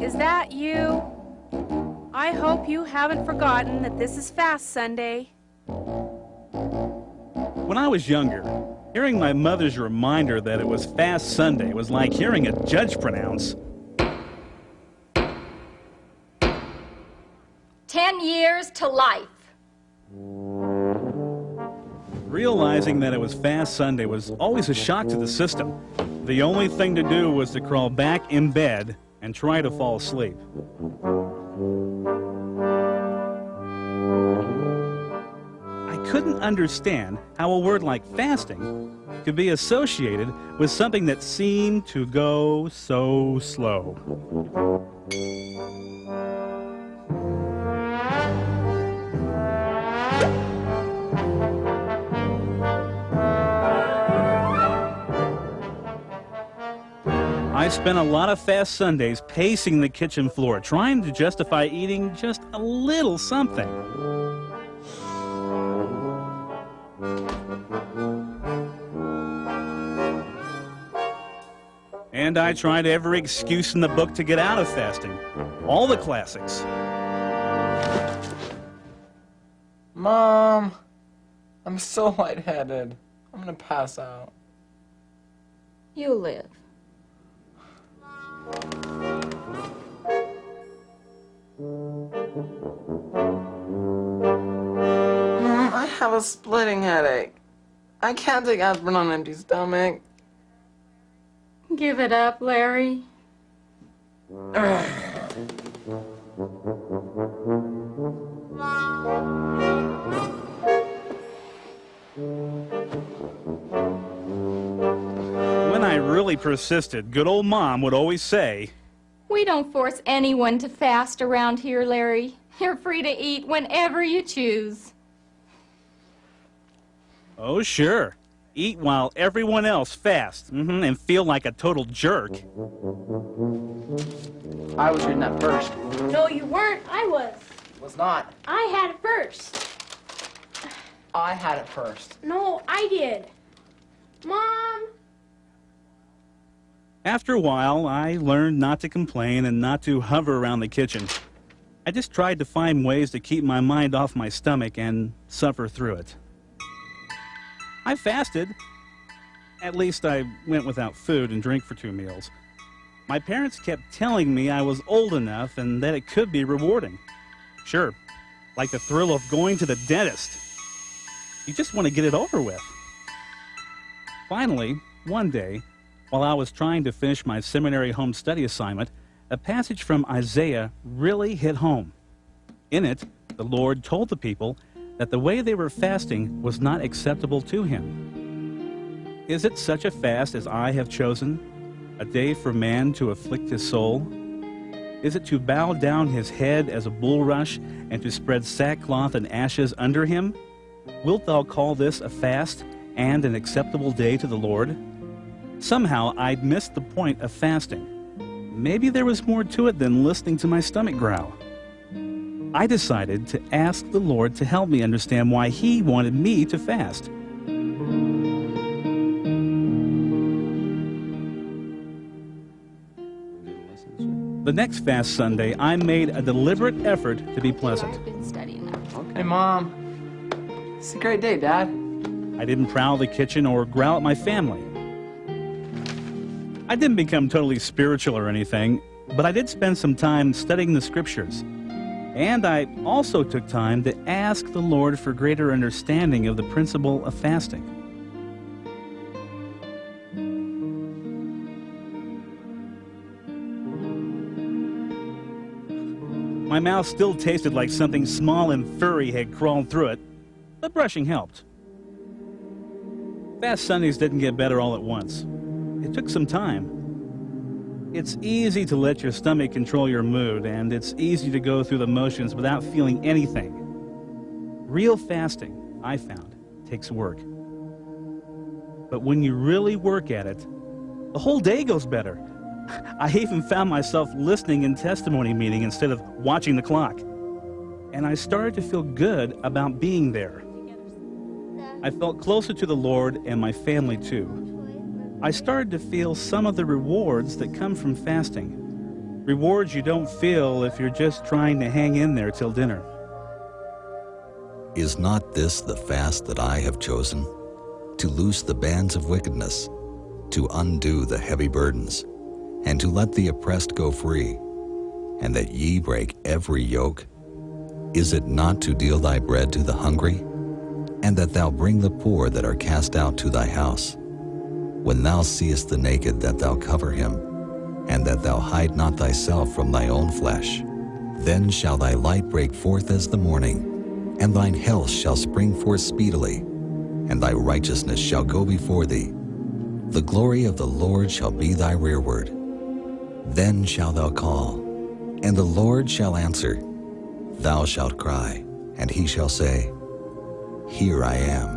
Is that you? I hope you haven't forgotten that this is Fast Sunday. When I was younger, hearing my mother's reminder that it was Fast Sunday was like hearing a judge pronounce. 10 years to life. Realizing that it was Fast Sunday was always a shock to the system. The only thing to do was to crawl back in bed and try to fall asleep. I couldn't understand how a word like fasting could be associated with something that seemed to go so slow. I spent a lot of Fast Sundays pacing the kitchen floor, trying to justify eating just a little something. And I tried every excuse in the book to get out of fasting. All the classics. Mom, I'm so lightheaded. I'm gonna pass out. You live. Mom, I have a splitting headache. I can't take aspirin on an empty stomach. Give it up, Larry. When I really persisted, good old Mom would always say, We don't force anyone to fast around here, Larry. You're free to eat whenever you choose. oh sure, eat while everyone else fasts, and feel like a total jerk. I was reading that first. No, you weren't. I was. Was not. I had it first. I had it first. No, I did. Mom! After a while, I learned not to complain and not to hover around the kitchen. I just tried to find ways to keep my mind off my stomach and suffer through it. I fasted. At least I went without food and drink for 2 meals. My parents kept telling me I was old enough and that it could be rewarding. Sure, like the thrill of going to the dentist. You just want to get it over with. Finally, one day, while I was trying to finish my seminary home study assignment, a passage from Isaiah really hit home. In it, the Lord told the people that the way they were fasting was not acceptable to Him. Is it such a fast as I have chosen, a day for man to afflict his soul? Is it to bow down his head as a bulrush and to spread sackcloth and ashes under him? Wilt thou call this a fast and an acceptable day to the Lord? Somehow I'd missed the point of fasting. Maybe there was more to it than listening to my stomach growl. I decided to ask the Lord to help me understand why He wanted me to fast. The next Fast Sunday, I made a deliberate effort to be pleasant. I've been studying that. Okay, Mom. It's a great day, Dad. I didn't prowl the kitchen or growl at my family. I didn't become totally spiritual or anything, but I did spend some time studying the Scriptures. And I also took time to ask the Lord for greater understanding of the principle of fasting. My mouth still tasted like something small and furry had crawled through it, but brushing helped. Fast Sundays didn't get better all at once. It took some time. It's easy to let your stomach control your mood, and it's easy to go through the motions without feeling anything. Real fasting, I found, takes work. But when you really work at it, the whole day goes better. I even found myself listening in testimony meeting instead of watching the clock. And I started to feel good about being there. I felt closer to the Lord and my family too. I started to feel some of the rewards that come from fasting. Rewards you don't feel if you're just trying to hang in there till dinner. Is not this the fast that I have chosen? To loose the bands of wickedness, to undo the heavy burdens, and to let the oppressed go free, and that ye break every yoke? Is it not to deal thy bread to the hungry, and that thou bring the poor that are cast out to thy house? When thou seest the naked, that thou cover him, and that thou hide not thyself from thy own flesh. Then shall thy light break forth as the morning, and thine health shall spring forth speedily, and thy righteousness shall go before thee. The glory of the Lord shall be thy rearward. Then shalt thou call, and the Lord shall answer. Thou shalt cry, and he shall say, Here I am.